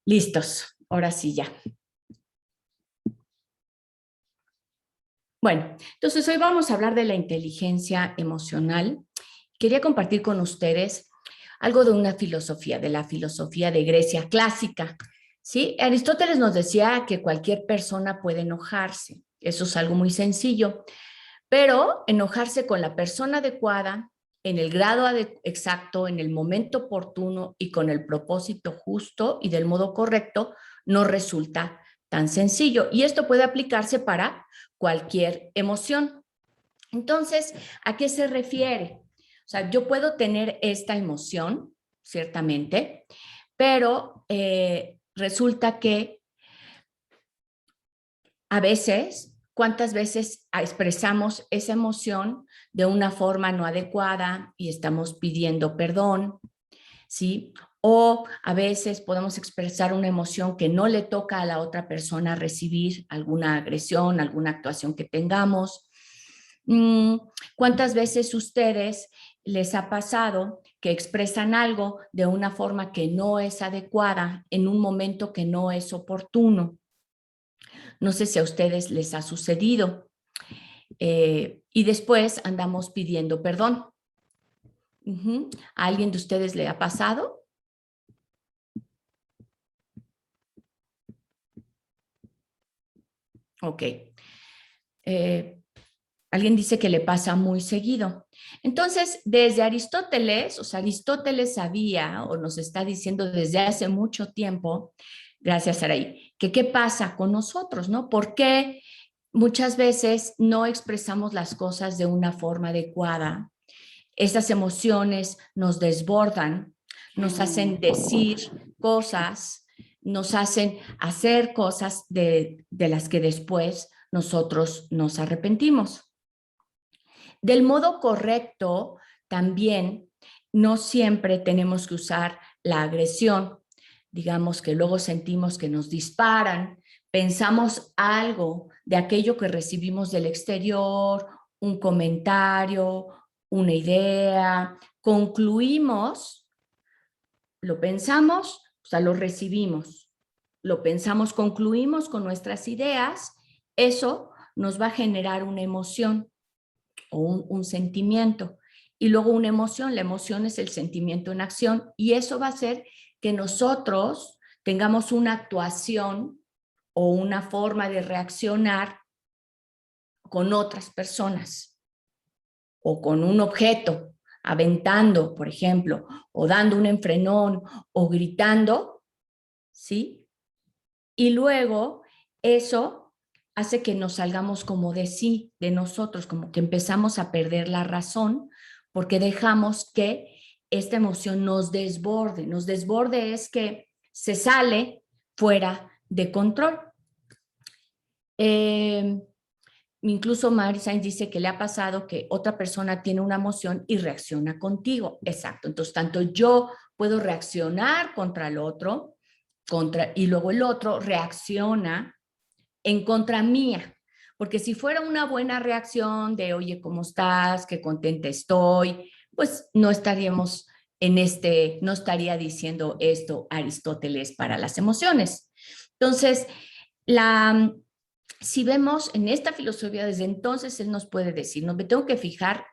Listos, ahora sí ya. Bueno, entonces hoy vamos a hablar de la inteligencia emocional. Quería compartir con ustedes algo de una filosofía, de la filosofía de Grecia clásica. ¿Sí? Aristóteles nos decía que cualquier persona puede enojarse. Eso es algo muy sencillo, pero enojarse con la persona adecuada, en el grado exacto, en el momento oportuno y con el propósito justo y del modo correcto, no resulta tan sencillo. Y esto puede aplicarse para cualquier emoción. Entonces, ¿a qué se refiere? O sea, yo puedo tener esta emoción, ciertamente, pero resulta que a veces, ¿cuántas veces expresamos esa emoción de una forma no adecuada y estamos pidiendo perdón? ¿Sí? O a veces podemos expresar una emoción que no le toca a la otra persona recibir alguna agresión, alguna actuación que tengamos. ¿Cuántas veces ustedes les ha pasado que expresan algo de una forma que no es adecuada en un momento que no es oportuno? No sé si a ustedes les ha sucedido. Y después andamos pidiendo perdón. ¿A alguien de ustedes le ha pasado? Ok. Alguien dice que le pasa muy seguido. Entonces, desde Aristóteles, o sea, Aristóteles sabía o nos está diciendo desde hace mucho tiempo, gracias Saraí, que qué pasa con nosotros, ¿no? ¿Por qué muchas veces no expresamos las cosas de una forma adecuada? Esas emociones nos desbordan, nos hacen decir cosas, nos hacen hacer cosas de las que después nosotros nos arrepentimos. Del modo correcto, también no siempre tenemos que usar la agresión. Digamos que luego sentimos que nos disparan, pensamos algo de aquello que recibimos del exterior, un comentario, una idea, concluimos, lo pensamos, o sea, lo recibimos, lo pensamos, concluimos con nuestras ideas, eso nos va a generar una emoción o un sentimiento. Y luego una emoción, la emoción es el sentimiento en acción y eso va a hacer que nosotros tengamos una actuación o una forma de reaccionar con otras personas o con un objeto, aventando, por ejemplo, o dando un enfrenón o gritando, ¿sí? Y luego eso hace que nos salgamos como de sí, de nosotros, como que empezamos a perder la razón porque dejamos que esta emoción nos desborde. Nos desborde es que se sale fuera de control. Incluso Mary Sainz dice que le ha pasado que otra persona tiene una emoción y reacciona contigo. Exacto. Entonces, tanto yo puedo reaccionar contra el otro, y luego el otro reacciona en contra mía. Porque si fuera una buena reacción de, oye, ¿cómo estás? Qué contenta estoy, pues no estaríamos no estaría diciendo esto Aristóteles para las emociones. Entonces, si vemos en esta filosofía, desde entonces él nos puede decir, no me tengo que fijar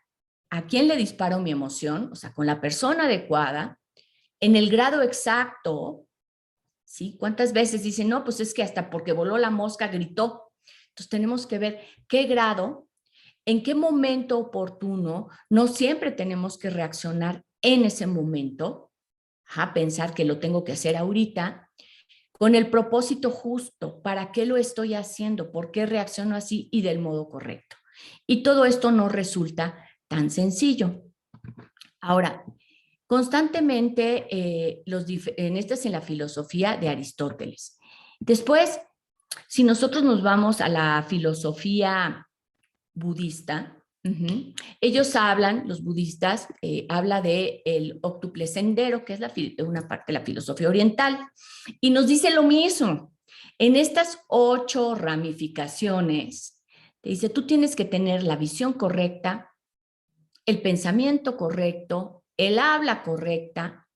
a quién le disparo mi emoción, o sea, con la persona adecuada, en el grado exacto, ¿sí? ¿Cuántas veces dicen, no, pues es que hasta porque voló la mosca gritó? Entonces tenemos que ver qué grado, en qué momento oportuno, no siempre tenemos que reaccionar en ese momento, pensar que lo tengo que hacer ahorita, con el propósito justo, ¿para qué lo estoy haciendo? ¿Por qué reacciono así? Y del modo correcto. Y todo esto no resulta tan sencillo. Ahora, constantemente, esta es en la filosofía de Aristóteles. Después, si nosotros nos vamos a la filosofía budista, ellos hablan, los budistas, habla de el óctuple sendero, que es una parte de la filosofía oriental, y nos dice lo mismo. En estas 8 ramificaciones, te dice, tú tienes que tener la visión correcta, el pensamiento correcto, el habla correcta,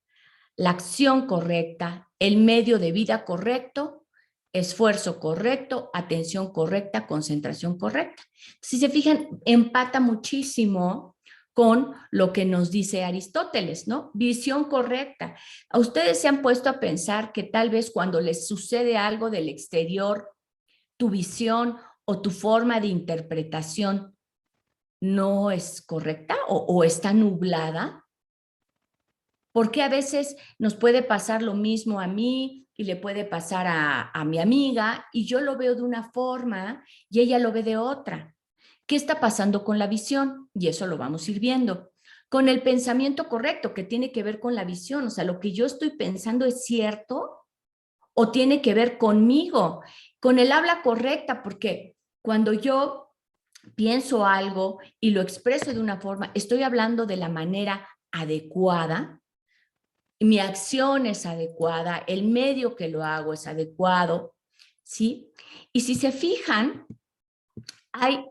la acción correcta, el medio de vida correcto, esfuerzo correcto, atención correcta, concentración correcta. Si se fijan, empata muchísimo con lo que nos dice Aristóteles, ¿no? Visión correcta. ¿A ustedes se han puesto a pensar que tal vez cuando les sucede algo del exterior, tu visión o tu forma de interpretación no es correcta o está nublada? Porque a veces nos puede pasar lo mismo a mí y le puede pasar a mi amiga y yo lo veo de una forma y ella lo ve de otra. ¿Qué está pasando con la visión? Y eso lo vamos a ir viendo. Con el pensamiento correcto, que tiene que ver con la visión, o sea, lo que yo estoy pensando es cierto o tiene que ver conmigo. Con el habla correcta, porque cuando yo pienso algo y lo expreso de una forma, estoy hablando de la manera adecuada, mi acción es adecuada, el medio que lo hago es adecuado, ¿sí? Y si se fijan, hay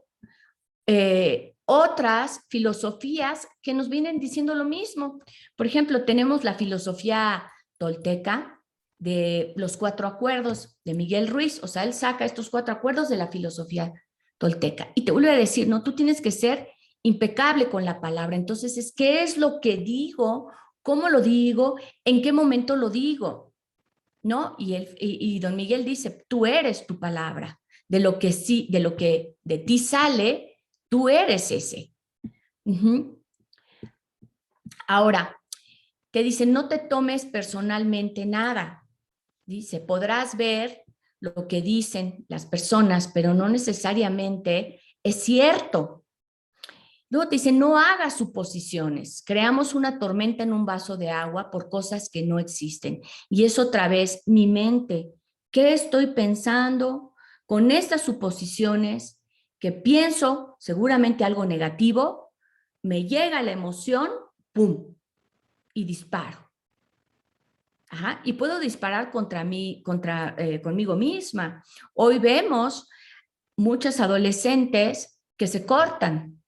otras filosofías que nos vienen diciendo lo mismo. Por ejemplo, tenemos la filosofía tolteca de los 4 acuerdos de Miguel Ruiz, o sea, él saca estos 4 acuerdos de la filosofía tolteca. Y te vuelvo a decir, no, tú tienes que ser impecable con la palabra. Entonces, ¿qué es lo que digo? ¿Cómo lo digo? ¿En qué momento lo digo? ¿No? Y don Miguel dice, tú eres tu palabra. De lo que sí, de lo que de ti sale, tú eres ese. Ahora, te dice, no te tomes personalmente nada. Dice, podrás ver lo que dicen las personas, pero no necesariamente es cierto. Luego te dice, no hagas suposiciones. Creamos una tormenta en un vaso de agua por cosas que no existen. Y es otra vez mi mente. ¿Qué estoy pensando con estas suposiciones que pienso seguramente algo negativo? Me llega la emoción, ¡pum! Y disparo. Ajá, y puedo disparar contra mí, conmigo misma. Hoy vemos muchas adolescentes que se cortan,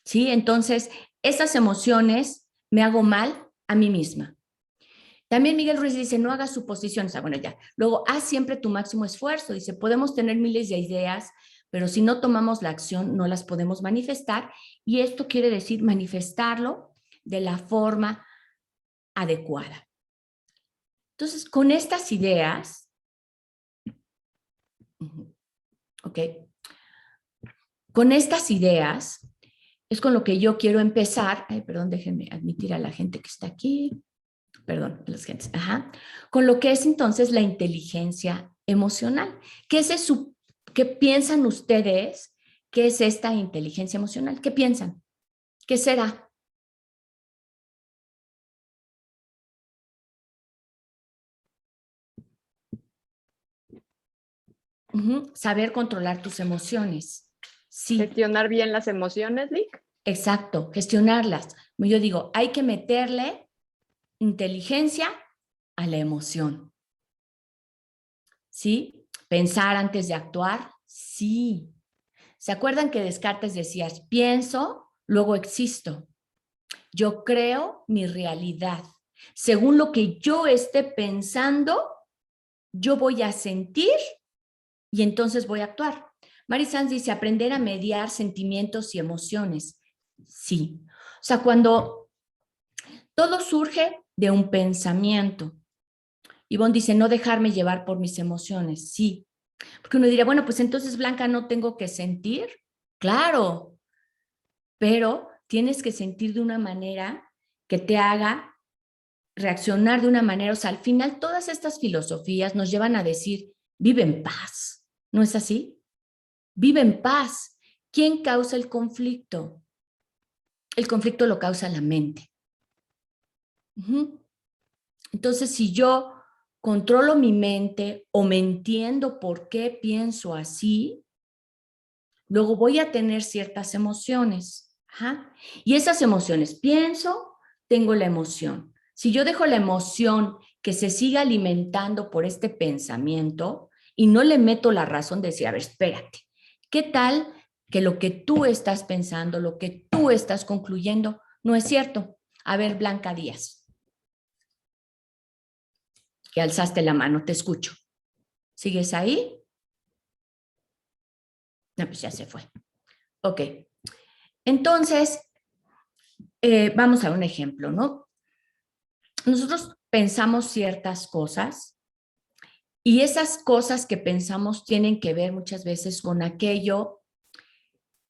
¿sí? Entonces, esas emociones me hago mal a mí misma. También Miguel Ruiz dice, no hagas suposiciones. Ah, bueno, ya. Luego, haz siempre tu máximo esfuerzo. Dice, podemos tener miles de ideas, pero si no tomamos la acción, no las podemos manifestar. Y esto quiere decir manifestarlo de la forma adecuada. Entonces, con estas ideas, ¿ok? Con estas ideas es con lo que yo quiero empezar. Ay, perdón, déjenme admitir a la gente que está aquí. Perdón, a las gentes. Ajá. Con lo que es entonces la inteligencia emocional. ¿Qué piensan ustedes? ¿Qué es esta inteligencia emocional? ¿Qué piensan? ¿Qué será? Saber controlar tus emociones. Sí, Gestionar bien las emociones, Lick. exacto, gestionarlas. Yo digo, hay que meterle inteligencia a la emoción. ¿Sí? Pensar antes de actuar. Sí. ¿Se acuerdan que Descartes decía, pienso, luego existo? Yo creo mi realidad. Según lo que yo esté pensando, yo voy a sentir y entonces voy a actuar. Mary Sanz dice, aprender a mediar sentimientos y emociones. Sí. O sea, cuando todo surge de un pensamiento. Ivonne dice, no dejarme llevar por mis emociones. Sí. Porque uno diría, bueno, pues entonces, Blanca, no tengo que sentir. Claro, pero tienes que sentir de una manera que te haga reaccionar de una manera, o sea, al final todas estas filosofías nos llevan a decir, vive en paz, ¿no es así? Vive en paz. ¿Quién causa el conflicto? El conflicto lo causa la mente. Entonces, si yo controlo mi mente o me entiendo por qué pienso así, luego voy a tener ciertas emociones. Y esas emociones, pienso, tengo la emoción. Si yo dejo la emoción que se siga alimentando por este pensamiento y no le meto la razón de decir, a ver, espérate, ¿qué tal que lo que tú estás pensando, lo que tú estás concluyendo, no es cierto? A ver, Blanca Díaz. que alzaste la mano, te escucho. ¿Sigues ahí? No, pues ya se fue. Ok. Entonces, vamos a un ejemplo, ¿no? Nosotros pensamos ciertas cosas y esas cosas que pensamos tienen que ver muchas veces con aquello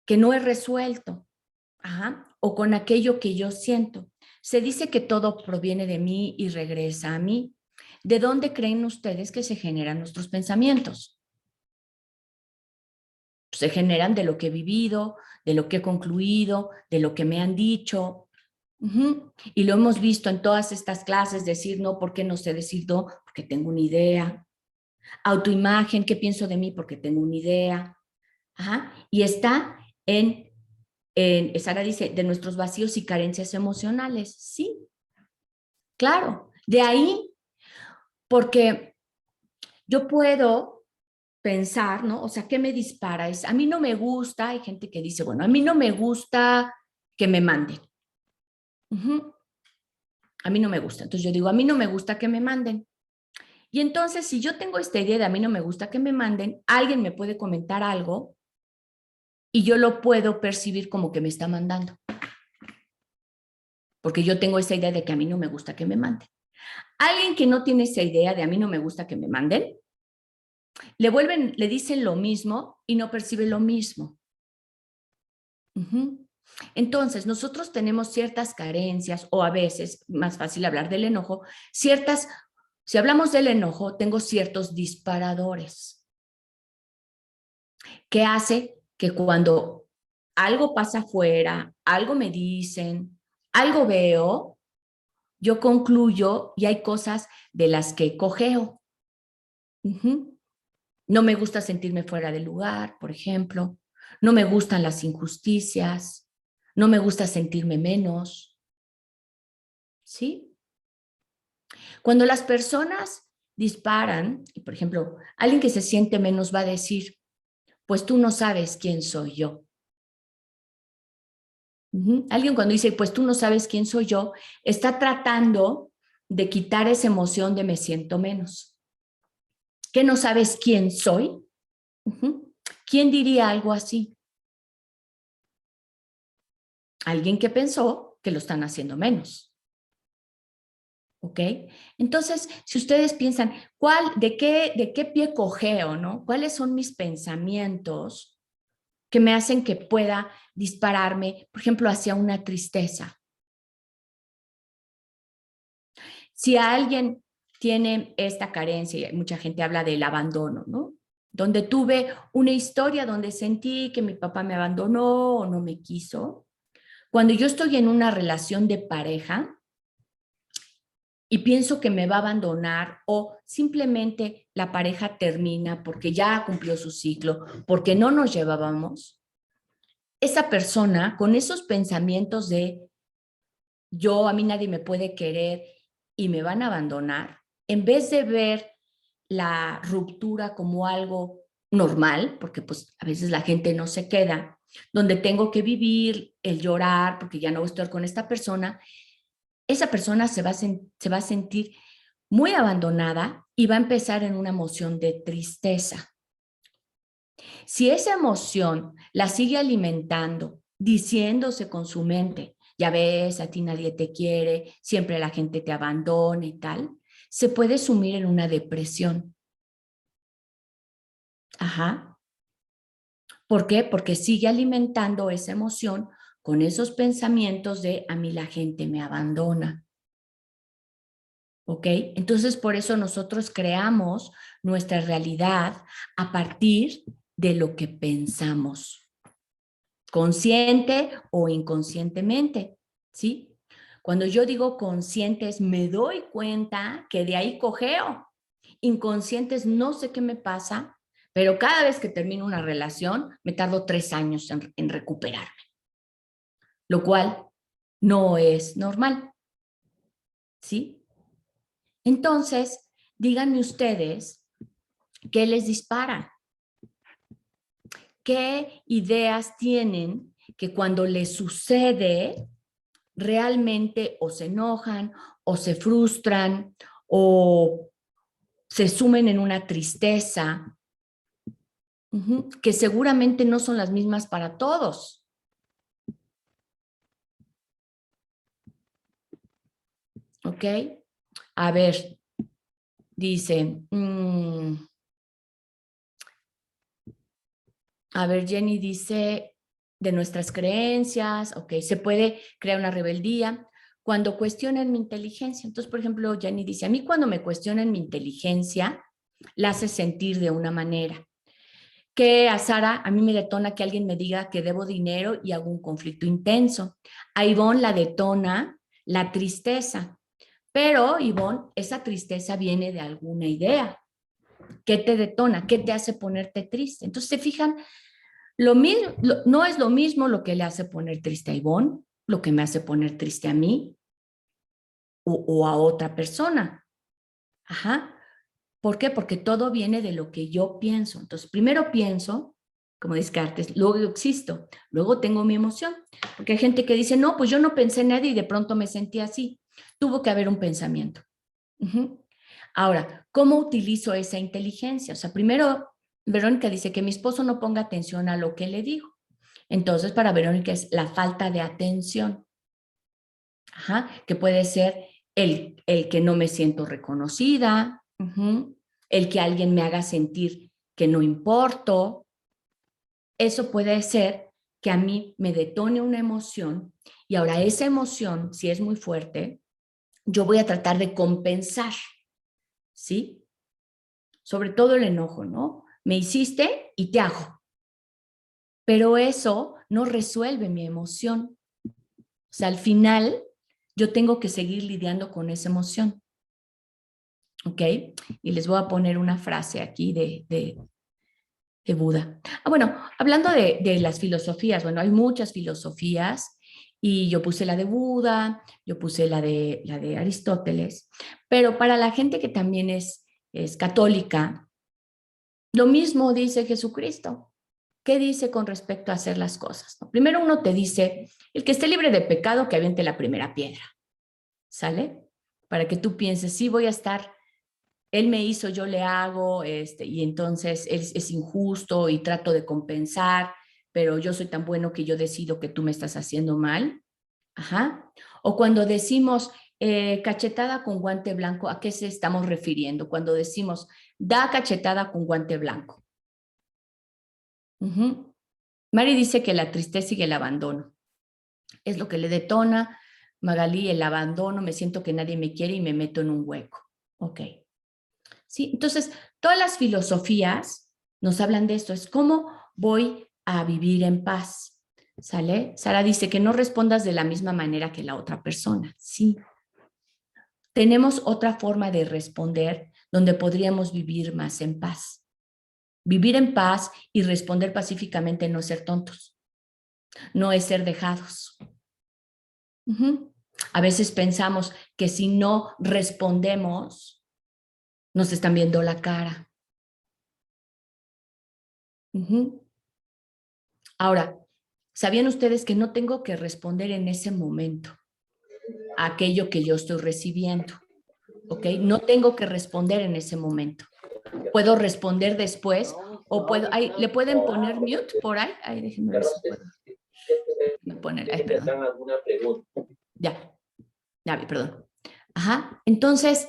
que no he resuelto, ajá, o con aquello que yo siento. Se dice que todo proviene de mí y regresa a mí. ¿De dónde creen ustedes que se generan nuestros pensamientos? Se generan de lo que he vivido, de lo que he concluido, de lo que me han dicho. Y lo hemos visto en todas estas clases, decir no, ¿por qué no sé decir no? Porque tengo una idea. Autoimagen, ¿qué pienso de mí? Porque tengo una idea. Ajá. Y está Sara dice, de nuestros vacíos y carencias emocionales. Sí, claro. De ahí, porque yo puedo pensar, ¿no? O sea, ¿qué me dispara? Es, a mí no me gusta, hay gente que dice, bueno, a mí no me gusta que me manden. A mí no me gusta. Entonces yo digo, a mí no me gusta que me manden. Y entonces, si yo tengo esta idea de a mí no me gusta que me manden, alguien me puede comentar algo y yo lo puedo percibir como que me está mandando. Porque yo tengo esa idea de que a mí no me gusta que me manden. Alguien que no tiene esa idea de a mí no me gusta que me manden, le dicen lo mismo y no percibe lo mismo. Entonces, nosotros tenemos ciertas carencias o a veces, más fácil hablar del enojo, si hablamos del enojo, tengo ciertos disparadores que hace que cuando algo pasa afuera, algo me dicen, algo veo, yo concluyo y hay cosas de las que cojeo. No me gusta sentirme fuera de lugar, por ejemplo. No me gustan las injusticias. No me gusta sentirme menos. ¿Sí? Cuando las personas disparan, y por ejemplo, alguien que se siente menos va a decir, pues tú no sabes quién soy yo. Alguien cuando dice, pues tú no sabes quién soy yo, está tratando de quitar esa emoción de me siento menos. ¿Qué no sabes quién soy? ¿Quién diría algo así? Alguien que pensó que lo están haciendo menos. ¿Ok? Entonces, si ustedes piensan, de qué pie cojeo, ¿no? ¿Cuáles son mis pensamientos que me hacen que pueda dispararme, por ejemplo, hacia una tristeza? Si alguien tiene esta carencia, y mucha gente habla del abandono, ¿no? Donde tuve una historia donde sentí que mi papá me abandonó o no me quiso. Cuando yo estoy en una relación de pareja, y pienso que me va a abandonar o simplemente la pareja termina porque ya cumplió su ciclo, porque no nos llevábamos, esa persona con esos pensamientos de yo, a mí nadie me puede querer y me van a abandonar, en vez de ver la ruptura como algo normal, porque pues a veces la gente no se queda, donde tengo que vivir el llorar porque ya no voy a estar con esta persona, esa persona se va a sentir muy abandonada y va a empezar en una emoción de tristeza. Si esa emoción la sigue alimentando, diciéndose con su mente, ya ves, a ti nadie te quiere, siempre la gente te abandona y tal, se puede sumir en una depresión. Ajá. ¿Por qué? Porque sigue alimentando esa emoción con esos pensamientos de a mí la gente me abandona. ¿Ok? Entonces, por eso nosotros creamos nuestra realidad a partir de lo que pensamos, consciente o inconscientemente, ¿sí? Cuando yo digo conscientes, me doy cuenta que de ahí cojeo. Inconscientes, no sé qué me pasa, pero cada vez que termino una relación, me tardo 3 años en recuperarme, lo cual no es normal, ¿sí? Entonces, díganme ustedes, ¿qué les dispara? ¿Qué ideas tienen que cuando les sucede realmente o se enojan o se frustran o se sumen en una tristeza, que seguramente no son las mismas para todos. ¿Ok? A ver, dice, a ver, Jenny dice, de nuestras creencias, ok, se puede crear una rebeldía cuando cuestionan mi inteligencia. Entonces, por ejemplo, Jenny dice, a mí cuando me cuestionan mi inteligencia, la hace sentir de una manera. Que a Sara, a mí me detona que alguien me diga que debo dinero y hago un conflicto intenso. A Ivonne la detona la tristeza. Pero, Ivonne, esa tristeza viene de alguna idea. ¿Qué te detona? ¿Qué te hace ponerte triste? Entonces, ¿se fijan? Lo mismo, no es lo mismo lo que le hace poner triste a Ivonne, lo que me hace poner triste a mí o a otra persona. Ajá. ¿Por qué? Porque todo viene de lo que yo pienso. Entonces, primero pienso, como Descartes, luego existo, luego tengo mi emoción. Porque hay gente que dice, no, pues yo no pensé en nada y de pronto me sentí así. Tuvo que haber un pensamiento. Ahora, ¿cómo utilizo esa inteligencia? O sea, primero, Verónica dice que mi esposo no ponga atención a lo que le digo. Entonces, para Verónica es la falta de atención. Ajá, que puede ser el que no me siento reconocida, el que alguien me haga sentir que no importo. Eso puede ser que a mí me detone una emoción y ahora esa emoción, si es muy fuerte, yo voy a tratar de compensar, ¿sí? Sobre todo el enojo, ¿no? Me hiciste y te hago. Pero eso no resuelve mi emoción. O sea, al final yo tengo que seguir lidiando con esa emoción. ¿Ok? Y les voy a poner una frase aquí de Buda. Bueno, hablando de las filosofías, bueno, hay muchas filosofías y yo puse la de Buda, yo puse la de Aristóteles, pero para la gente que también es católica, lo mismo dice Jesucristo. ¿Qué dice con respecto a hacer las cosas? ¿No? Primero uno te dice, el que esté libre de pecado, que aviente la primera piedra, ¿sale? Para que tú pienses, sí, voy a estar, él me hizo, yo le hago, y entonces él es injusto y trato de compensar, pero yo soy tan bueno que yo decido que tú me estás haciendo mal. Ajá. O cuando decimos cachetada con guante blanco, ¿a qué se estamos refiriendo? Cuando decimos da cachetada con guante blanco. Mari dice que la tristeza y el abandono es lo que le detona. Magalí, el abandono, me siento que nadie me quiere y me meto en un hueco. Ok. Sí, entonces, todas las filosofías nos hablan de esto, es cómo voy a vivir en paz, ¿sale? Sara dice que no respondas de la misma manera que la otra persona. Sí, tenemos otra forma de responder donde podríamos vivir más en paz. Vivir en paz y responder pacíficamente no es ser tontos, no es ser dejados. A veces pensamos que si no respondemos, nos están viendo la cara. Ahora, ¿sabían ustedes que no tengo que responder en ese momento a aquello que yo estoy recibiendo? ¿Ok? No tengo que responder en ese momento. Puedo responder después o puedo, ¿le pueden poner mute por ahí? Ay, déjenme ver si puedo. Poner, ay, perdón. Ya, ya, perdón. Ajá. Entonces,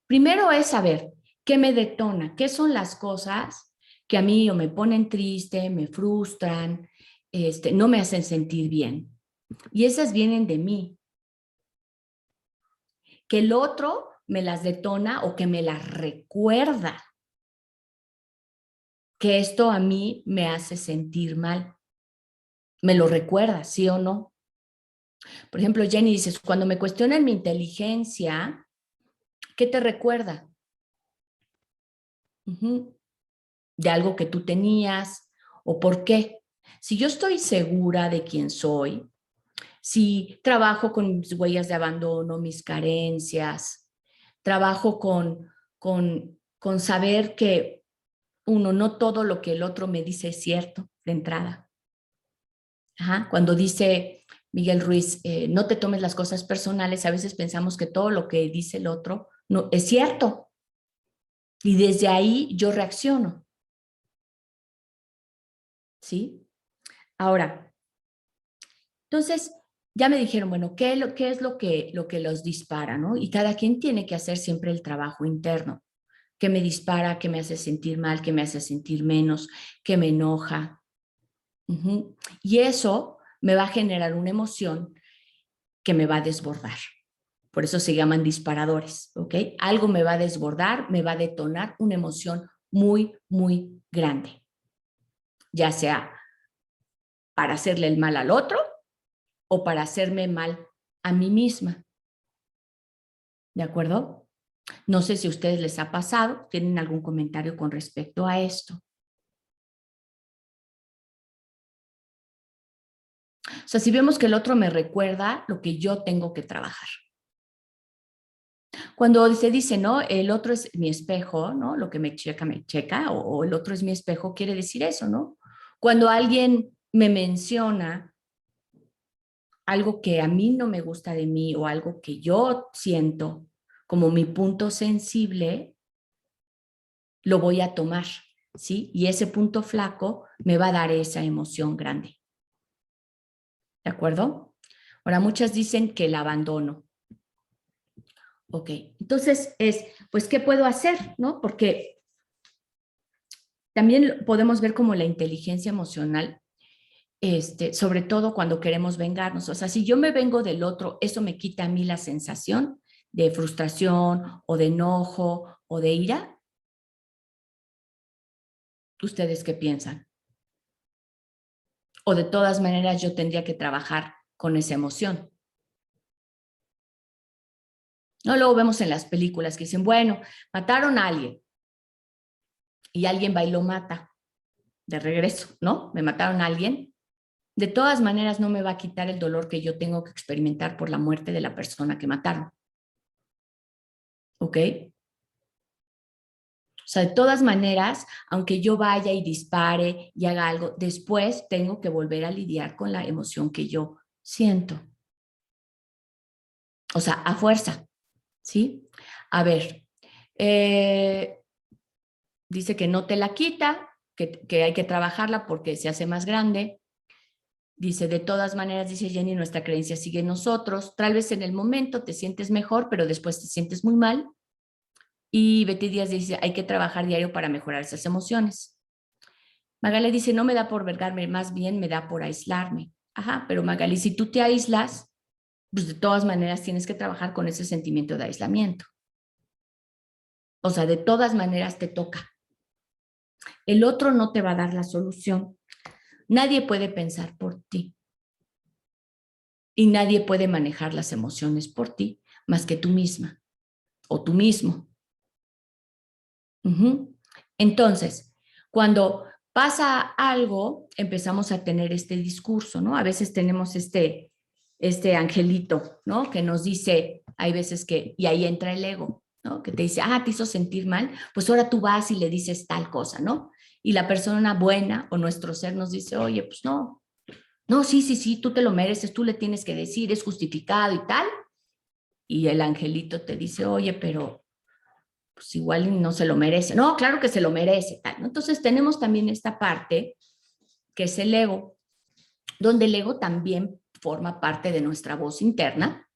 primero es saber qué me detona, qué son las cosas que a mí o me ponen triste, me frustran, no me hacen sentir bien. Y esas vienen de mí. Que el otro me las detona o que me las recuerda. Que esto a mí me hace sentir mal. Me lo recuerda, ¿sí o no? Por ejemplo, Jenny dice, cuando me cuestionan mi inteligencia, ¿qué te recuerda? De algo que tú tenías o por qué. Si yo estoy segura de quién soy, si trabajo con mis huellas de abandono, mis carencias, trabajo con saber que uno, no todo lo que el otro me dice es cierto de entrada. Ajá. Cuando dice Miguel Ruiz, no te tomes las cosas personales, a veces pensamos que todo lo que dice el otro no, es cierto. Y desde ahí yo reacciono, ¿sí? Ahora, entonces, ya me dijeron, bueno, ¿qué es lo que los dispara, no? Y cada quien tiene que hacer siempre el trabajo interno. ¿Qué me dispara? ¿Qué me hace sentir mal? ¿Qué me hace sentir menos? ¿Qué me enoja? Ujú. Y eso me va a generar una emoción que me va a desbordar. Por eso se llaman disparadores, ¿ok? Algo me va a desbordar, me va a detonar una emoción muy, muy grande, ya sea para hacerle el mal al otro o para hacerme mal a mí misma, ¿de acuerdo? No sé si a ustedes les ha pasado, tienen algún comentario con respecto a esto. O sea, si vemos que el otro me recuerda lo que yo tengo que trabajar. Cuando se dice, ¿no? El otro es mi espejo, ¿no? Lo que me checa, o el otro es mi espejo, quiere decir eso, ¿no? Cuando alguien me menciona algo que a mí no me gusta de mí o algo que yo siento como mi punto sensible, lo voy a tomar, ¿sí? Y ese punto flaco me va a dar esa emoción grande, ¿de acuerdo? Ahora, muchas dicen que el abandono. Ok, entonces pues, ¿qué puedo hacer? ¿No? Porque también podemos ver como la inteligencia emocional, sobre todo cuando queremos vengarnos. O sea, si yo me vengo del otro, eso me quita a mí la sensación de frustración o de enojo o de ira. ¿Ustedes qué piensan? O de todas maneras yo tendría que trabajar con esa emoción. No, luego vemos en las películas que dicen, bueno, mataron a alguien y alguien va y lo mata de regreso, ¿no? Me mataron a alguien. De todas maneras no me va a quitar el dolor que yo tengo que experimentar por la muerte de la persona que mataron. ¿Ok? O sea, de todas maneras, aunque yo vaya y dispare y haga algo, después tengo que volver a lidiar con la emoción que yo siento. O sea, a fuerza, ¿sí? A ver, eh, dice que no te la quita, que hay que trabajarla porque se hace más grande. Dice, de todas maneras, dice Jenny, nuestra creencia sigue en nosotros. Tal vez en el momento te sientes mejor, pero después te sientes muy mal. Y Betty Díaz dice, hay que trabajar diario para mejorar esas emociones. Magali dice, no me da por vergarme, más bien me da por aislarme. Ajá, pero Magali, si tú te aíslas, pues de todas maneras tienes que trabajar con ese sentimiento de aislamiento. O sea, de todas maneras te toca. El otro no te va a dar la solución. Nadie puede pensar por ti y nadie puede manejar las emociones por ti más que tú misma o tú mismo. Uh-huh. Entonces, cuando pasa algo, empezamos a tener este discurso, ¿no? A veces tenemos este angelito, ¿no? Que nos dice, hay veces que, y ahí entra el ego, ¿no? Que te dice, te hizo sentir mal, pues ahora tú vas y le dices tal cosa, ¿no? Y la persona buena o nuestro ser nos dice, oye, pues no, no, sí, sí, sí, tú te lo mereces, tú le tienes que decir, es justificado y tal. Y el angelito te dice, oye, pero pues igual no se lo merece. No, claro que se lo merece, tal, ¿no? Entonces tenemos también esta parte que es el ego, donde el ego también forma parte de nuestra voz interna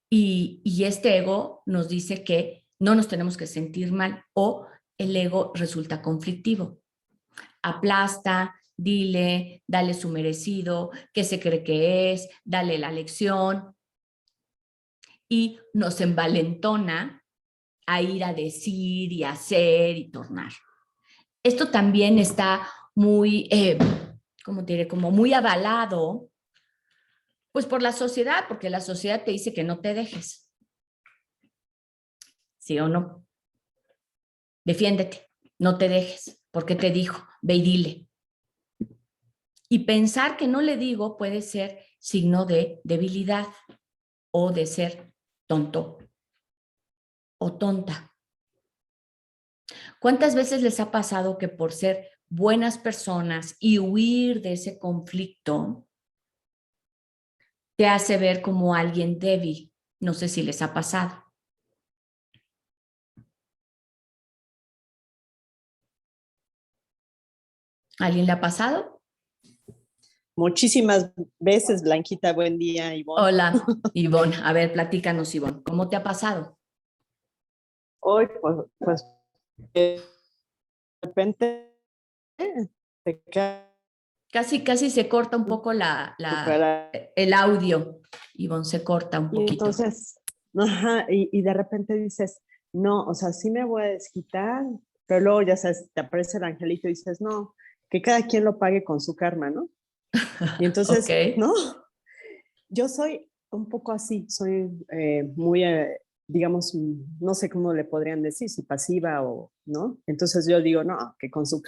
y este ego nos dice que no nos tenemos que sentir mal o el ego resulta conflictivo. Aplasta, dile, dale su merecido, qué se cree que es, dale la lección y nos envalentona a ir a decir y hacer y tornar. Esto también está muy, ¿cómo te diré? Como muy avalado, pues por la sociedad, porque la sociedad te dice que no te dejes, ¿sí o no? Defiéndete, no te dejes, porque te dijo, ve y dile. Y pensar que no le digo puede ser signo de debilidad o de ser tonto o tonta. ¿Cuántas veces les ha pasado que por ser buenas personas y huir de ese conflicto, te hace ver como alguien débil? No sé si les ha pasado. ¿Alguien le ha pasado? Muchísimas veces, Blanquita, buen día, Ivonne. Hola, Ivonne. A ver, platícanos, Ivonne. ¿Cómo te ha pasado? Hoy, pues, de repente te queda Casi se corta un poco tu cara. el audio. Ivonne, se corta un Y poquito. entonces, ajá, y de repente dices, no, o sea, sí me voy a desquitar, pero luego ya sabes, te aparece el angelito y dices, no, que cada quien lo pague con su karma, ¿no? Y Ok. entonces, no, yo soy un poco así, soy muy, digamos, no sé cómo le podrían decir, si pasiva o no. Entonces yo digo, no, que con su,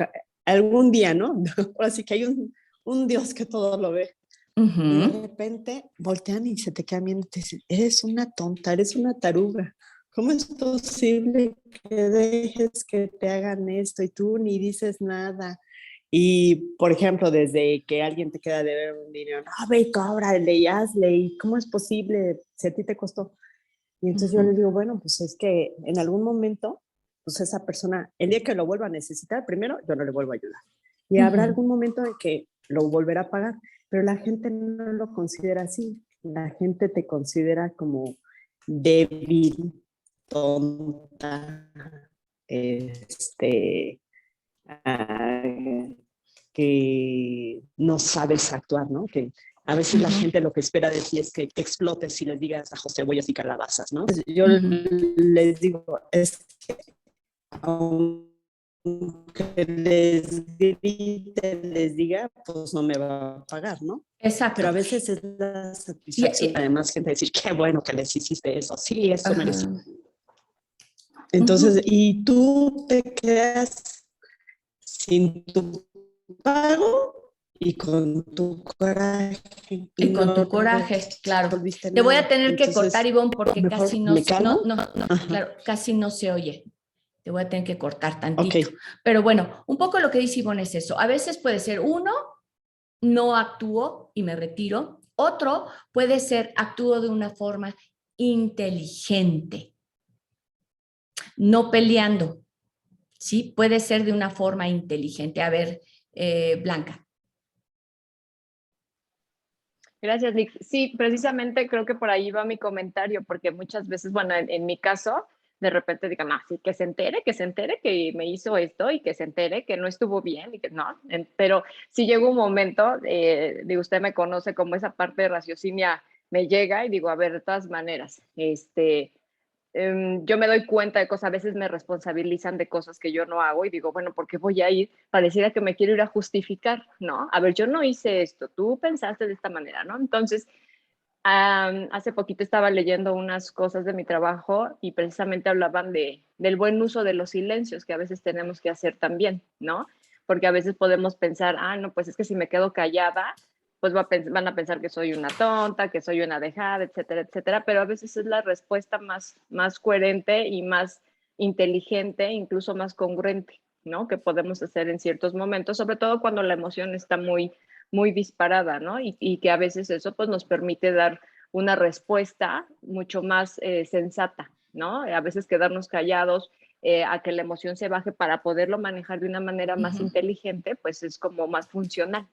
algún día, ¿no? Así que hay un Dios que todo lo ve. Y de Ujú. repente voltean y se te quedan viendo y te dicen, eres una tonta, eres una taruga. ¿Cómo es posible que dejes que te hagan esto y tú ni dices nada? Y, por ejemplo, desde que alguien te queda de ver un dinero, no, ve y cóbrale y hazle, ¿y cómo es posible si a ti te costó? Y entonces yo les Ujú. digo, bueno, pues es que en algún momento, pues esa persona, el día que lo vuelva a necesitar, primero yo no le vuelvo a ayudar. Y habrá Ujú. algún momento en que lo volverá a pagar, pero la gente no lo considera así. La gente te considera como débil, tonta, este, ah, que no sabes actuar, ¿no? Que a veces la Ujú. gente lo que espera de ti es que te explotes y les digas a cebollas y calabazas, ¿no? Yo Ujú. les digo, es que aunque les grite, les diga, pues no me va a pagar, ¿no? Pero a Exacto. veces es la Y, satisfacción, además, gente decir, qué bueno que les hiciste eso, sí, eso merecí. ajá. Entonces, Ujú. y tú te quedas sin tu pago y con tu coraje y Y con no tu coraje, claro. resolviste Te voy a nada. tener que cortar, Entonces, Ivonne, porque mejor casi no me se, no, calmo. no, no, Ajá, claro, casi no se oye. Te voy a tener que cortar ok. tantito. Pero bueno, un poco lo que dice Ivonne es eso. A veces puede ser uno, no actúo y me retiro. Otro puede ser actúo de una forma inteligente, no peleando. ¿Sí? Puede ser de una forma inteligente. A ver, Blanca. Gracias, Lick. Sí, precisamente creo que por ahí va mi comentario, porque muchas veces, bueno, en mi caso, de repente digan, no, sí, que se entere que me hizo esto y que se entere que no estuvo bien y que no. Pero si llega un momento, digo, usted me conoce como esa parte de raciocinia me llega y digo, a ver, de todas maneras, yo me doy cuenta de cosas, a veces me responsabilizan de cosas que yo no hago y digo, bueno, ¿por qué voy a ir? Pareciera que me quiero ir a justificar, ¿no? A ver, yo no hice esto, tú pensaste de esta manera, ¿no? Entonces, hace poquito estaba leyendo unas cosas de mi trabajo y precisamente hablaban del buen uso de los silencios que a veces tenemos que hacer también, ¿no? Porque a veces podemos pensar, no, pues es que si me quedo callada, pues van a pensar que soy una tonta, que soy una dejada, etcétera, etcétera, pero a veces es la respuesta más coherente y más inteligente, incluso más congruente, ¿no? Que podemos hacer en ciertos momentos, sobre todo cuando la emoción está muy disparada, ¿no? Y que a veces eso pues nos permite dar una respuesta mucho más sensata, ¿no? A veces quedarnos callados a que la emoción se baje para poderlo manejar de una manera más Ujú. inteligente, pues es como más funcional.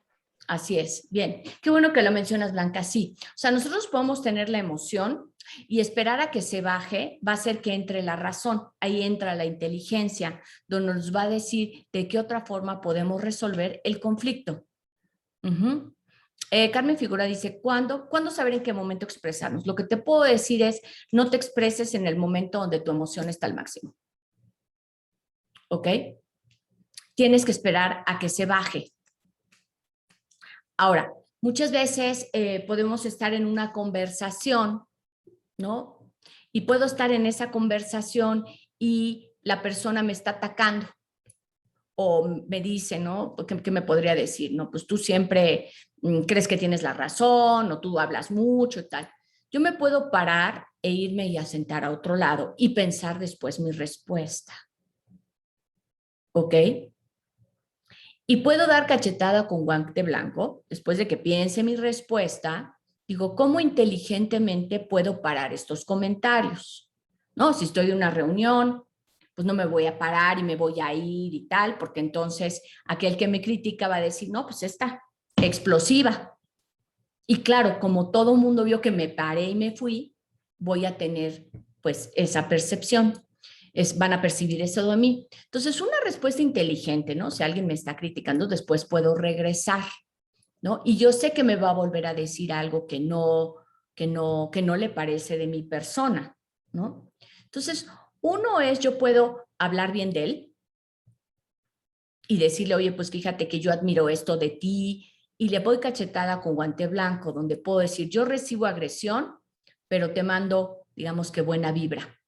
Así es. Bien. Qué bueno que lo mencionas, Blanca. Sí. O sea, nosotros podemos tener la emoción y esperar a que se baje, va a ser que entre la razón. Ahí entra la inteligencia, donde nos va a decir de qué otra forma podemos resolver el conflicto. Ujú. Carmen Figura dice, ¿cuándo saber en qué momento expresarnos? Lo que te puedo decir es, no te expreses en el momento donde tu emoción está al máximo, ¿ok? Tienes que esperar a que se baje. Ahora, muchas veces podemos estar en una conversación, ¿no? Y puedo estar en esa conversación y la persona me está atacando o me dice, ¿no? ¿Qué me podría decir? No, pues tú siempre crees que tienes la razón o tú hablas mucho y tal. Yo me puedo parar e irme y a sentar a otro lado y pensar después mi respuesta, ¿ok? Y puedo dar cachetada con guante blanco después de que piense mi respuesta. Digo, ¿cómo inteligentemente puedo parar estos comentarios? ¿No? Si estoy en una reunión, pues no me voy a parar y me voy a ir y tal, porque entonces aquel que me critica va a decir, no, pues está explosiva. Y claro, como todo mundo vio que me paré y me fui, voy a tener pues esa percepción. Van a percibir eso de mí. Entonces, una respuesta inteligente, ¿no? Si alguien me está criticando, después puedo regresar, ¿no? Y yo sé que me va a volver a decir algo que no le parece de mi persona, ¿no? Entonces, uno es, yo puedo hablar bien de él y decirle, oye, pues fíjate que yo admiro esto de ti, y le voy cachetada con guante blanco, donde puedo decir, yo recibo agresión, pero te mando, digamos que buena vibra.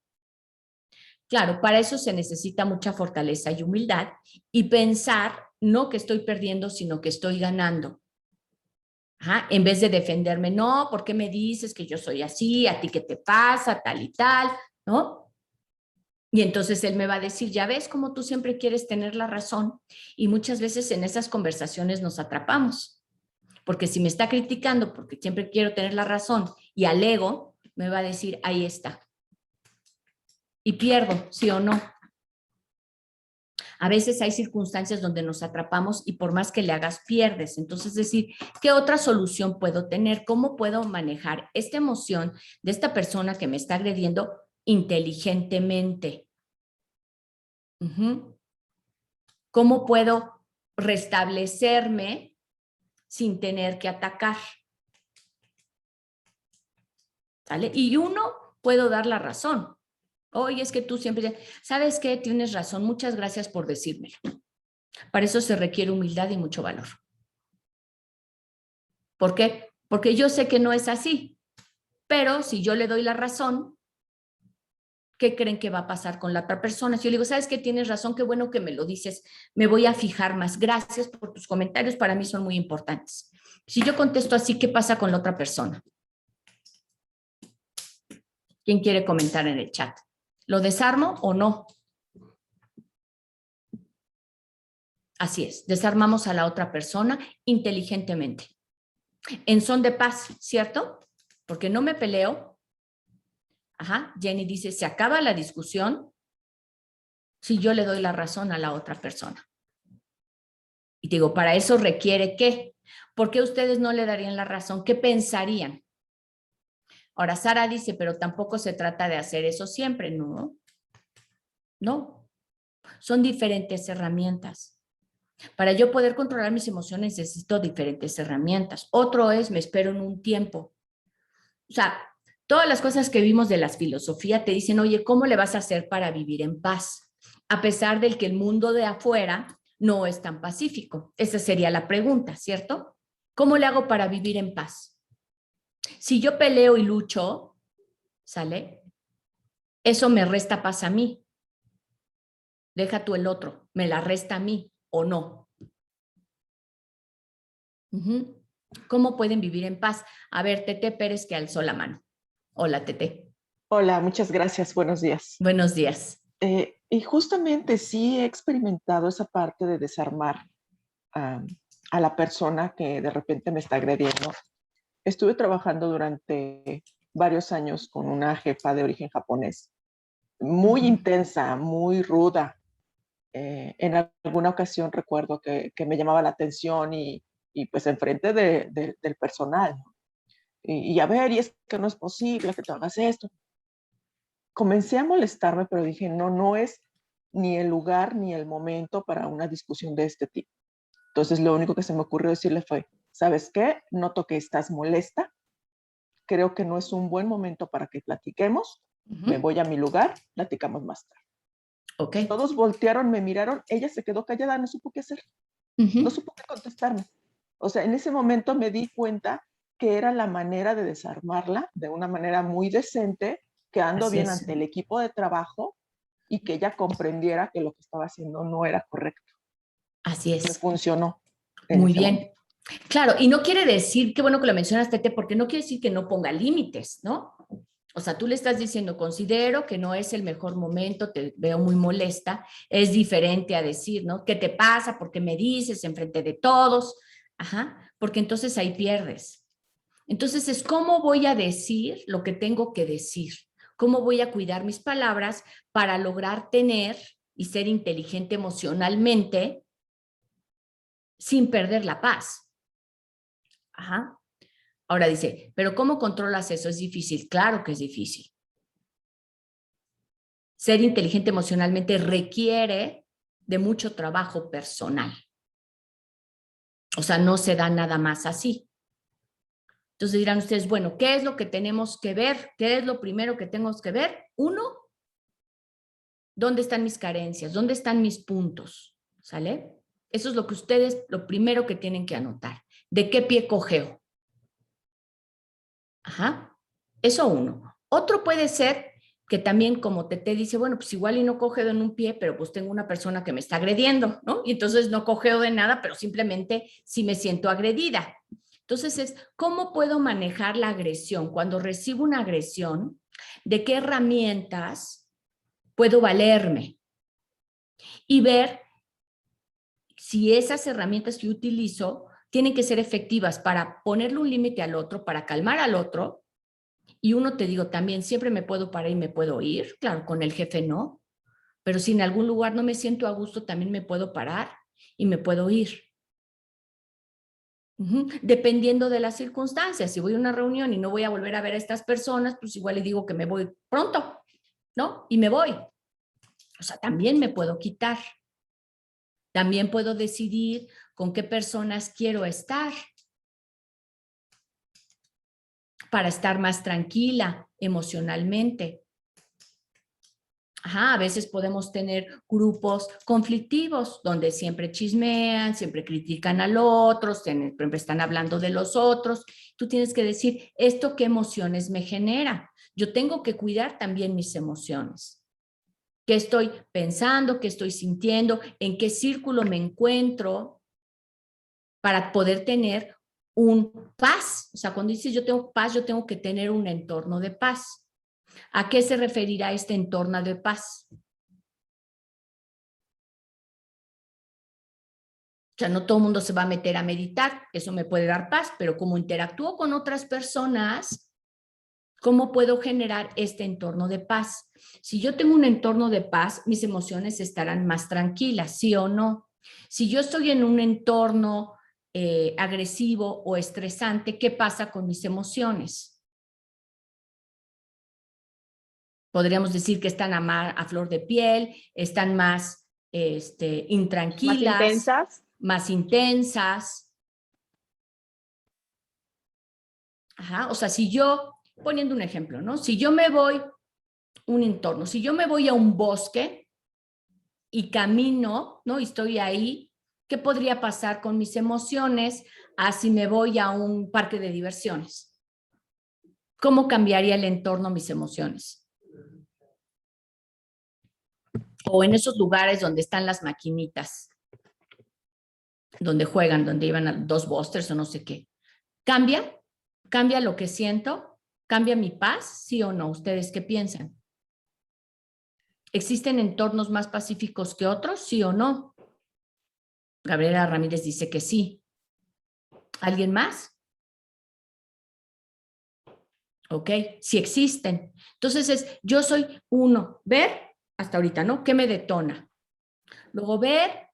Claro, para eso se necesita mucha fortaleza y humildad y pensar no que estoy perdiendo, sino que estoy ganando. Ajá, en vez de defenderme, no, ¿por qué me dices que yo soy así? ¿A ti qué te pasa? Tal y tal, ¿no? Y entonces él me va a decir, ya ves cómo tú siempre quieres tener la razón. Y muchas veces en esas conversaciones nos atrapamos. Porque si me está criticando porque siempre quiero tener la razón y alego, me va a decir, ahí está. Y pierdo, sí o no. A veces hay circunstancias donde nos atrapamos y por más que le hagas, pierdes. Entonces, decir, ¿qué otra solución puedo tener? ¿Cómo puedo manejar esta emoción de esta persona que me está agrediendo inteligentemente? ¿Cómo puedo restablecerme sin tener que atacar? ¿Sale? Y uno, puedo dar la razón. Oye, es que tú siempre, ¿sabes qué? Tienes razón, muchas gracias por decírmelo. Para eso se requiere humildad y mucho valor. ¿Por qué? Porque yo sé que no es así, pero si yo le doy la razón, ¿qué creen que va a pasar con la otra persona? Si yo le digo, ¿sabes qué? Tienes razón, qué bueno que me lo dices, me voy a fijar más. Gracias por tus comentarios, para mí son muy importantes. Si yo contesto así, ¿qué pasa con la otra persona? ¿Quién quiere comentar en el chat? ¿Lo desarmo o no? Así es, desarmamos a la otra persona inteligentemente. En son de paz, ¿cierto? Porque no me peleo. Ajá, Jenny dice, se acaba la discusión si yo le doy la razón a la otra persona. Y digo, para eso requiere ¿qué? ¿Por qué ustedes no le darían la razón? ¿Qué pensarían? Ahora, Sara dice, pero tampoco se trata de hacer eso siempre, ¿no? No, son diferentes herramientas. Para yo poder controlar mis emociones necesito diferentes herramientas. Otro es, me espero en un tiempo. O sea, todas las cosas que vimos de las filosofías te dicen, oye, ¿cómo le vas a hacer para vivir en paz? A pesar de que el mundo de afuera no es tan pacífico. Esa sería la pregunta, ¿cierto? ¿Cómo le hago para vivir en paz? Si yo peleo y lucho, ¿sale? Eso me resta paz a mí. Deja tú el otro, me la resta a mí o no. ¿Cómo pueden vivir en paz? A ver, Tete Pérez que alzó la mano. Hola, Tete. Hola, muchas gracias. Buenos días. Buenos días. Y justamente sí he experimentado esa parte de desarmar a la persona que de repente me está agrediendo. Estuve trabajando durante varios años con una jefa de origen japonés, muy intensa, muy ruda. En alguna ocasión recuerdo que me llamaba la atención y pues enfrente del personal. Y a ver, y es que no es posible que te hagas esto. Comencé a molestarme, pero dije, no es ni el lugar ni el momento para una discusión de este tipo. Entonces, lo único que se me ocurrió decirle fue, ¿sabes qué? Noto que estás molesta. Creo que no es un buen momento para que platiquemos. Me voy a mi lugar, platicamos más tarde. Okay. Todos voltearon, me miraron. Ella se quedó callada, no supo qué hacer. No supo qué contestarme. O sea, en ese momento me di cuenta que era la manera de desarmarla de una manera muy decente, quedando Así bien es. ante el equipo de trabajo y que ella comprendiera que lo que estaba haciendo no era correcto. Así es. Me funcionó. Muy bien. Momento. Claro, y no quiere decir, qué bueno que lo mencionas, Tete, porque no quiere decir que no ponga límites, ¿no? O sea, tú le estás diciendo, considero que no es el mejor momento, te veo muy molesta, es diferente a decir, ¿no? ¿Qué te pasa? ¿Por qué me dices enfrente de todos? Ajá, porque entonces ahí pierdes. Entonces es cómo voy a decir lo que tengo que decir, ¿Cómo voy a cuidar mis palabras para lograr tener y ser inteligente emocionalmente sin perder la paz? Ajá. Ahora dice, ¿pero cómo controlas eso? Es difícil. Claro que es difícil. Ser inteligente emocionalmente requiere de mucho trabajo personal. O sea, no se da nada más así. Entonces dirán ustedes, bueno, ¿qué es lo que tenemos que ver? ¿Qué es lo primero que tenemos que ver? Uno, ¿dónde están mis carencias? ¿Dónde están mis puntos? ¿Sale? Eso es lo que ustedes, lo primero que tienen que anotar. ¿De qué pie cojeo? Ajá. Eso uno. Otro puede ser que también como Tete dice, bueno, pues igual y no cojeo en un pie, pero pues tengo una persona que me está agrediendo, ¿no? Y entonces no cojeo de nada, pero simplemente sí me siento agredida. Entonces es, ¿cómo puedo manejar la agresión? Cuando recibo una agresión, ¿de qué herramientas puedo valerme? Y ver si esas herramientas que utilizo tienen que ser efectivas para ponerle un límite al otro, para calmar al otro. Y uno, te digo, también siempre me puedo parar y me puedo ir. Claro, con el jefe no. Pero si en algún lugar no me siento a gusto, también me puedo parar y me puedo ir. Dependiendo de las circunstancias. Si voy a una reunión y no voy a volver a ver a estas personas, pues igual le digo que me voy pronto, ¿no? Y me voy. O sea, también me puedo quitar. También puedo decidir con qué personas quiero estar para estar más tranquila emocionalmente. Ajá, a veces podemos tener grupos conflictivos donde siempre chismean, siempre critican al otro, siempre están hablando de los otros. Tú tienes que decir, ¿esto qué emociones me genera? Yo tengo que cuidar también mis emociones. ¿Qué estoy pensando? ¿Qué estoy sintiendo? ¿En qué círculo me encuentro para poder tener un paz? O sea, cuando dices yo tengo paz, yo tengo que tener un entorno de paz. ¿A qué se referirá este entorno de paz? O sea, no todo el mundo se va a meter a meditar, eso me puede dar paz, pero como interactúo con otras personas, ¿cómo puedo generar este entorno de paz? Si yo tengo un entorno de paz, mis emociones estarán más tranquilas, ¿sí o no? Si yo estoy en un entorno agresivo o estresante, ¿qué pasa con mis emociones? Podríamos decir que están a flor de piel, están más Más intranquilas, intensas. más intensas. Ajá, o sea, si yo, poniendo un ejemplo, ¿no? Si yo me voy un entorno, si yo me voy a un bosque y camino, ¿no? Y estoy ahí, ¿qué podría pasar con mis emociones si me voy a un parque de diversiones? ¿Cómo cambiaría el entorno mis emociones? O en esos lugares donde están las maquinitas, donde juegan, donde iban a 2 busters o no sé qué. ¿Cambia? ¿Cambia lo que siento? ¿Cambia mi paz? ¿Sí o no? ¿Ustedes qué piensan? ¿Existen entornos más pacíficos que otros? ¿Sí o no? Gabriela Ramírez dice que sí. ¿Alguien más? Ok, sí existen. Entonces yo soy uno, ver hasta ahorita, ¿no? ¿Qué me detona? Luego ver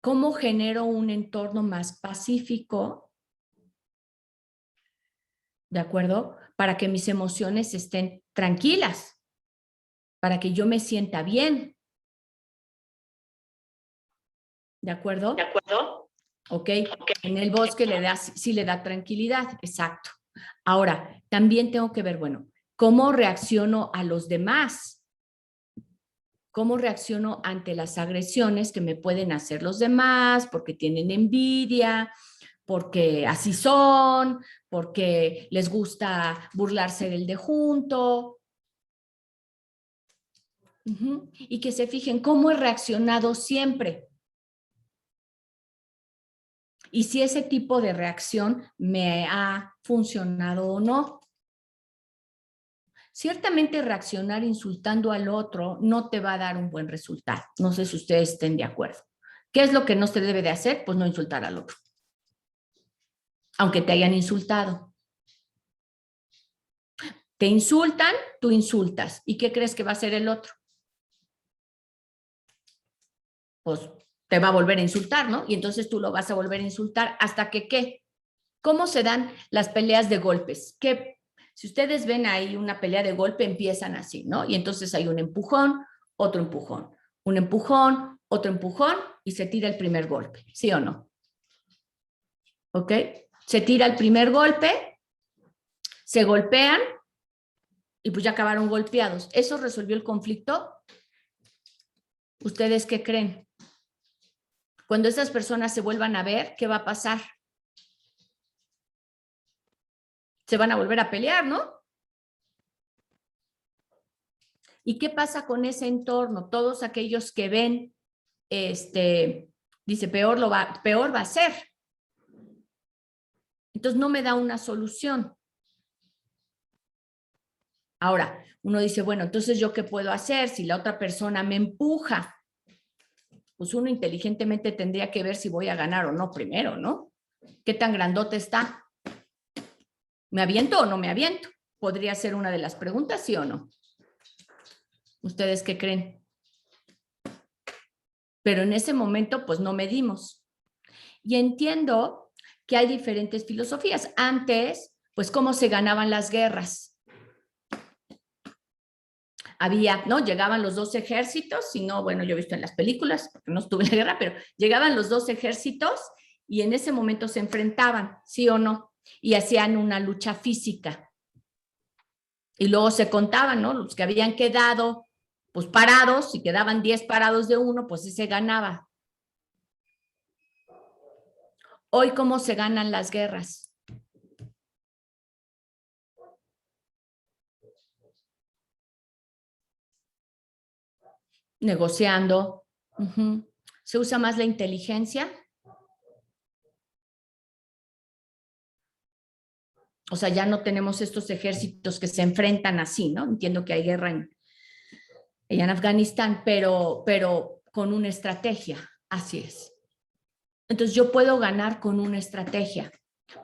cómo genero un entorno más pacífico, ¿de acuerdo? Para que mis emociones estén tranquilas, para que yo me sienta bien. ¿De acuerdo? ¿De acuerdo? Ok, en el bosque sí le da tranquilidad, exacto. Ahora, también tengo que ver, bueno, ¿cómo reacciono a los demás? ¿Cómo reacciono ante las agresiones que me pueden hacer los demás porque tienen envidia, porque así son, porque les gusta burlarse del de junto? Y que se fijen cómo he reaccionado siempre. Y si ese tipo de reacción me ha funcionado o no. Ciertamente reaccionar insultando al otro no te va a dar un buen resultado. No sé si ustedes estén de acuerdo. ¿Qué es lo que no se debe de hacer? Pues no insultar al otro. Aunque te hayan insultado. Te insultan, tú insultas. ¿Y qué crees que va a hacer el otro? Pues te va a volver a insultar, ¿no? Y entonces tú lo vas a volver a insultar hasta que, ¿qué? ¿Cómo se dan las peleas de golpes? Que si ustedes ven ahí una pelea de golpe, empiezan así, ¿no? Y entonces hay un empujón, otro empujón, un empujón, otro empujón y se tira el primer golpe, ¿sí o no? ¿Ok? Se tira el primer golpe, se golpean y pues ya acabaron golpeados. ¿Eso resolvió el conflicto? ¿Ustedes qué creen? Cuando esas personas se vuelvan a ver, ¿qué va a pasar? Se van a volver a pelear, ¿no? ¿Y qué pasa con ese entorno? Todos aquellos que ven, dice, peor va a ser. Entonces no me da una solución. Ahora, uno dice, bueno, entonces ¿yo qué puedo hacer si la otra persona me empuja? Pues uno inteligentemente tendría que ver si voy a ganar o no primero, ¿no? ¿Qué tan grandote está? ¿Me aviento o no me aviento? Podría ser una de las preguntas, ¿sí o no? ¿Ustedes qué creen? Pero en ese momento, pues no medimos. Y entiendo que hay diferentes filosofías. Antes, pues cómo se ganaban las guerras. Había, ¿no? Llegaban los dos ejércitos, si no, bueno, yo he visto en las películas, porque no estuve en la guerra, pero llegaban los dos ejércitos y en ese momento se enfrentaban, ¿sí o no? Y hacían una lucha física. Y luego se contaban, ¿no? Los que habían quedado, pues parados, si quedaban 10 parados de uno, pues ese ganaba. Hoy, ¿cómo se ganan las guerras? Negociando. ¿Se usa más la inteligencia? O sea, ya no tenemos estos ejércitos que se enfrentan así, ¿no? Entiendo que hay guerra en Afganistán, pero con una estrategia. Así es. Entonces, yo puedo ganar con una estrategia,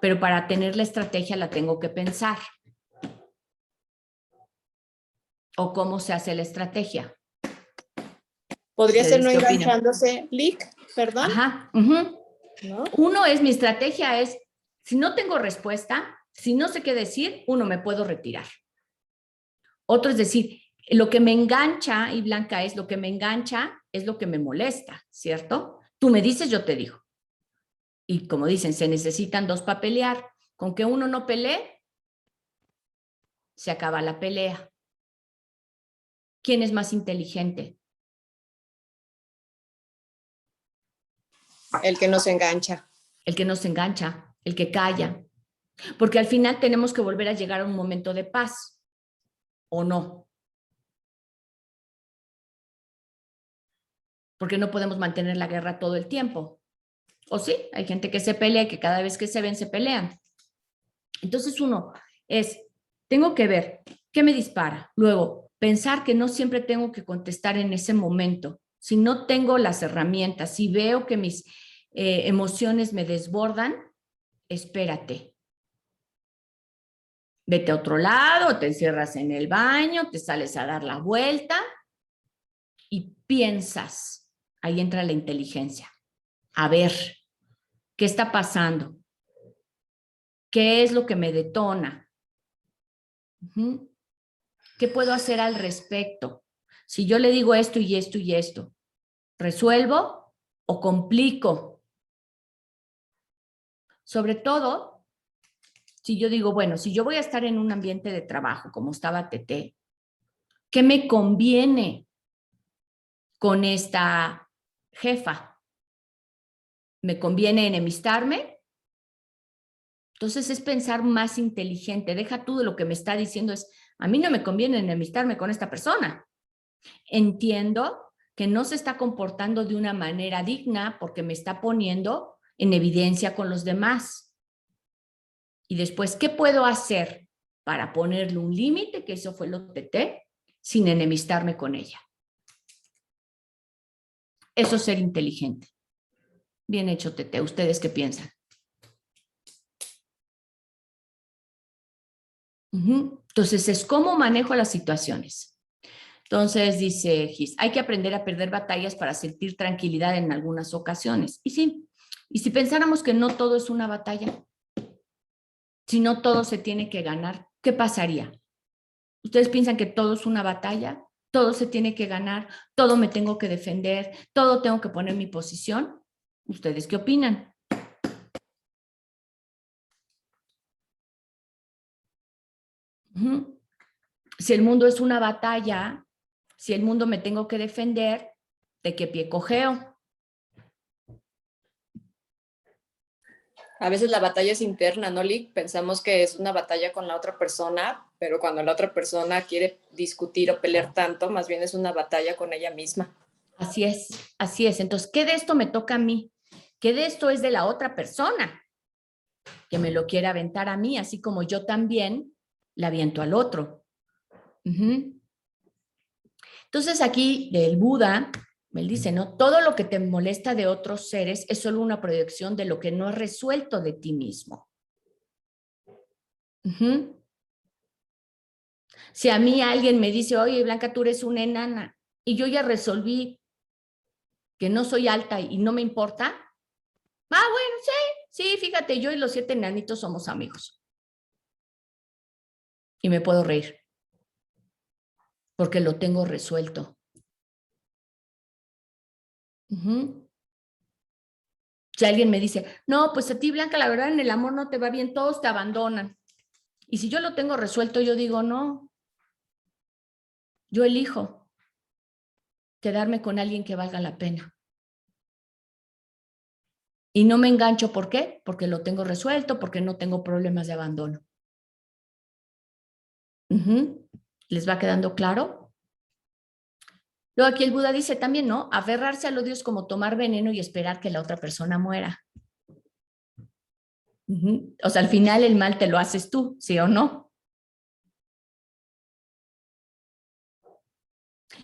pero para tener la estrategia la tengo que pensar. ¿O cómo se hace la estrategia? Podría ser no enganchándose, Lick, perdón. Ajá. ¿No? Uno es, mi estrategia es, si no tengo respuesta, si no sé qué decir, uno, me puedo retirar. Otro es decir, lo que me engancha, y Blanca, es lo que me engancha, es lo que me molesta, ¿cierto? Tú me dices, yo te digo. Y como dicen, se necesitan dos para pelear. Con que uno no pelee, se acaba la pelea. ¿Quién es más inteligente? El que no se engancha. El que no se engancha, el que calla. Porque al final tenemos que volver a llegar a un momento de paz, ¿o no? Porque no podemos mantener la guerra todo el tiempo. ¿O sí? Hay gente que se pelea y que cada vez que se ven se pelean. Entonces uno es, tengo que ver qué me dispara. Luego, pensar que no siempre tengo que contestar en ese momento. Si no tengo las herramientas, si veo que mis emociones me desbordan, espérate. Vete a otro lado, te encierras en el baño, te sales a dar la vuelta y piensas. Ahí entra la inteligencia. A ver, ¿qué está pasando? ¿Qué es lo que me detona? ¿Qué puedo hacer al respecto? Si yo le digo esto y esto y esto, ¿resuelvo o complico? Sobre todo, si yo digo, bueno, si yo voy a estar en un ambiente de trabajo como estaba Tete, ¿qué me conviene con esta jefa? ¿Me conviene enemistarme? Entonces es pensar más inteligente. Deja tú de lo que me está diciendo es, a mí no me conviene enemistarme con esta persona. Entiendo que no se está comportando de una manera digna porque me está poniendo en evidencia con los demás. Y después, ¿qué puedo hacer para ponerle un límite? Que eso fue lo Tete, sin enemistarme con ella. Eso es ser inteligente. Bien hecho, Tete. ¿Ustedes qué piensan? Entonces, es cómo manejo las situaciones. Entonces, dice Gis, hay que aprender a perder batallas para sentir tranquilidad en algunas ocasiones. Y sí, y si pensáramos que no todo es una batalla, si no todo se tiene que ganar, ¿qué pasaría? ¿Ustedes piensan que todo es una batalla? ¿Todo se tiene que ganar? ¿Todo me tengo que defender? ¿Todo tengo que poner mi posición? ¿Ustedes qué opinan? Si el mundo es una batalla, si el mundo me tengo que defender, ¿de qué pie cojeo? A veces la batalla es interna, ¿no, Lick? Pensamos que es una batalla con la otra persona, pero cuando la otra persona quiere discutir o pelear tanto, más bien es una batalla con ella misma. Así es, así es. Entonces, ¿qué de esto me toca a mí? ¿Qué de esto es de la otra persona? Que me lo quiere aventar a mí, así como yo también le aviento al otro. Entonces, aquí el Buda, él dice, ¿no? Todo lo que te molesta de otros seres es solo una proyección de lo que no has resuelto de ti mismo. Si a mí alguien me dice, oye, Blanca, tú eres una enana, y yo ya resolví que no soy alta y no me importa, bueno, sí, fíjate, yo y los 7 enanitos somos amigos. Y me puedo reír, porque lo tengo resuelto. Si alguien me dice, no, pues a ti, Blanca, la verdad en el amor no te va bien, todos te abandonan. Y si yo lo tengo resuelto, yo digo, no, yo elijo quedarme con alguien que valga la pena. Y no me engancho, ¿por qué? Porque lo tengo resuelto, porque no tengo problemas de abandono. ¿Les va quedando claro? Luego aquí el Buda dice también, ¿no? Aferrarse al odio es como tomar veneno y esperar que la otra persona muera. O sea, al final el mal te lo haces tú, ¿sí o no?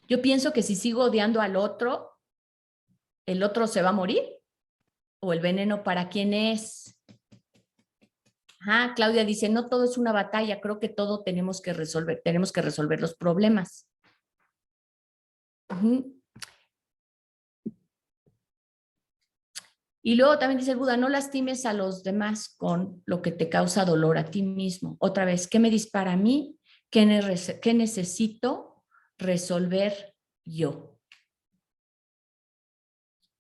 Yo pienso que si sigo odiando al otro, ¿el otro se va a morir? ¿O el veneno para quién es? Claudia dice, no todo es una batalla, creo que todo tenemos que resolver los problemas. Y luego también dice el Buda, no lastimes a los demás con lo que te causa dolor a ti mismo. Otra vez, ¿qué me dispara a mí? ¿Qué necesito resolver yo?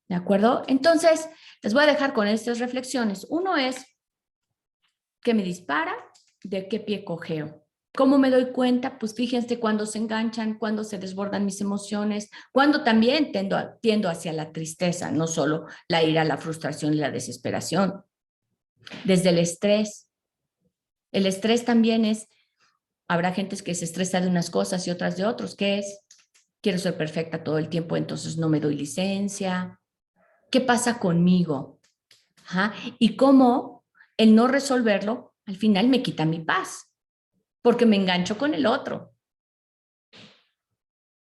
¿De acuerdo? Entonces, les voy a dejar con estas reflexiones. Uno es, ¿qué me dispara? ¿De qué pie cojeo? ¿Cómo me doy cuenta? Pues fíjense cuando se enganchan, cuando se desbordan mis emociones, cuando también tiendo hacia la tristeza, no solo la ira, la frustración y la desesperación. Desde el estrés. El estrés también habrá gente que se estresa de unas cosas y otras de otros. ¿Qué es? Quiero ser perfecta todo el tiempo, entonces no me doy licencia. ¿Qué pasa conmigo? Y cómo el no resolverlo al final me quita mi paz. Porque me engancho con el otro.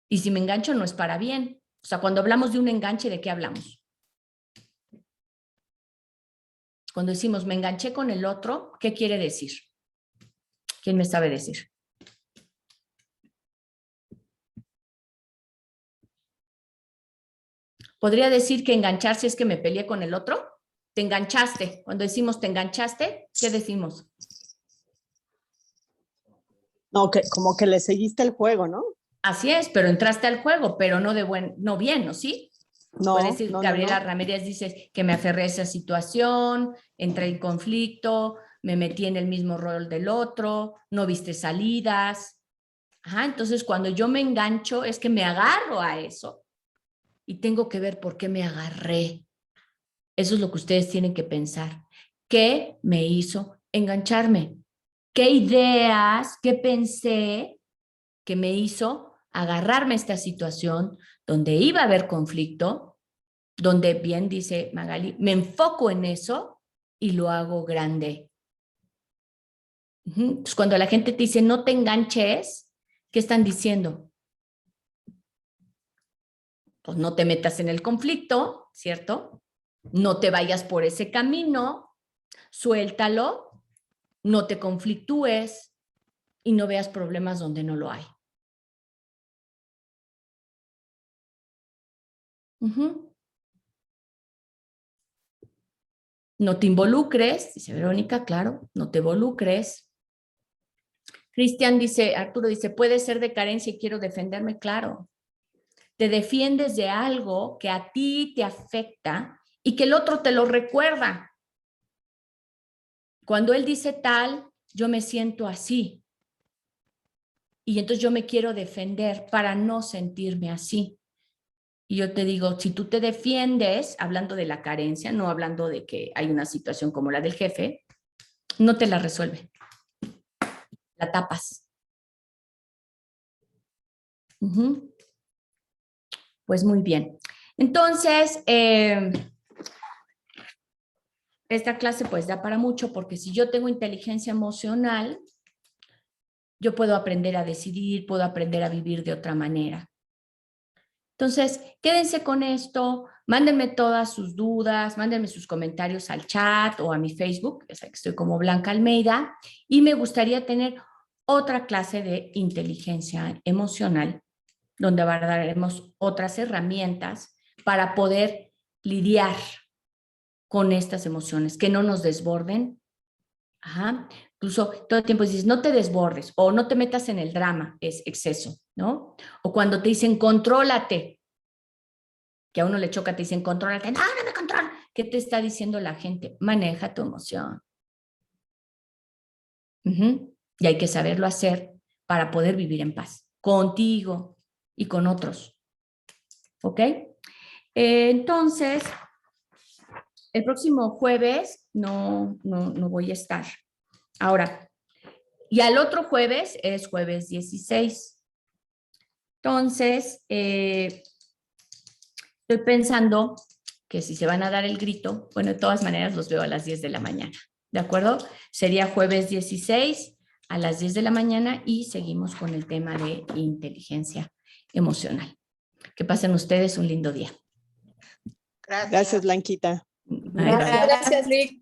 Y si me engancho no es para bien. O sea, cuando hablamos de un enganche, ¿de qué hablamos? Cuando decimos me enganché con el otro, ¿qué quiere decir? ¿Quién me sabe decir? ¿Podría decir que engancharse es que me peleé con el otro? Te enganchaste. Cuando decimos te enganchaste, ¿qué decimos? No, como que le seguiste el juego, ¿no? Así es, pero entraste al juego, pero no bien, ¿no? ¿Sí? No, Puede decir, no. Gabriela Ramírez dice que me aferré a esa situación, entré en conflicto, me metí en el mismo rol del otro, no viste salidas. Entonces cuando yo me engancho es que me agarro a eso y tengo que ver por qué me agarré. Eso es lo que ustedes tienen que pensar. ¿Qué me hizo engancharme? ¿Qué ideas, qué pensé que me hizo agarrarme a esta situación donde iba a haber conflicto, donde bien dice Magali, me enfoco en eso y lo hago grande? Entonces, cuando la gente te dice no te enganches, ¿qué están diciendo? Pues no te metas en el conflicto, ¿cierto? No te vayas por ese camino, suéltalo, no te conflictúes, y no veas problemas donde no lo hay. No te involucres, dice Verónica, claro, no te involucres. Cristian dice, Arturo dice, puede ser de carencia y quiero defenderme, claro. Te defiendes de algo que a ti te afecta y que el otro te lo recuerda. Cuando él dice tal, yo me siento así. Y entonces yo me quiero defender para no sentirme así. Y yo te digo, si tú te defiendes, hablando de la carencia, no hablando de que hay una situación como la del jefe, no te la resuelve. La tapas. Pues muy bien. Entonces, esta clase pues da para mucho, porque si yo tengo inteligencia emocional, yo puedo aprender a decidir, puedo aprender a vivir de otra manera. Entonces, quédense con esto, mándenme todas sus dudas, mándenme sus comentarios al chat o a mi Facebook, ya saben que estoy como Blanca Almeida, y me gustaría tener otra clase de inteligencia emocional, donde abordaremos otras herramientas para poder lidiar con estas emociones, que no nos desborden. Incluso todo el tiempo dices, no te desbordes o no te metas en el drama, es exceso, ¿no? O cuando te dicen, contrólate, que a uno le choca, te dicen, contrólate, no, no me controla. ¿Qué te está diciendo la gente? Maneja tu emoción. Y hay que saberlo hacer para poder vivir en paz, contigo y con otros. ¿Ok? Entonces, el próximo jueves no voy a estar. Ahora, y al otro jueves es jueves 16. Entonces, estoy pensando que si se van a dar el grito, bueno, de todas maneras los veo a las 10 de la mañana, ¿de acuerdo? Sería jueves 16 a las 10 de la mañana y seguimos con el tema de inteligencia emocional. Que pasen ustedes un lindo día. Gracias, Blanquita. Bye, bye. Gracias, Lick.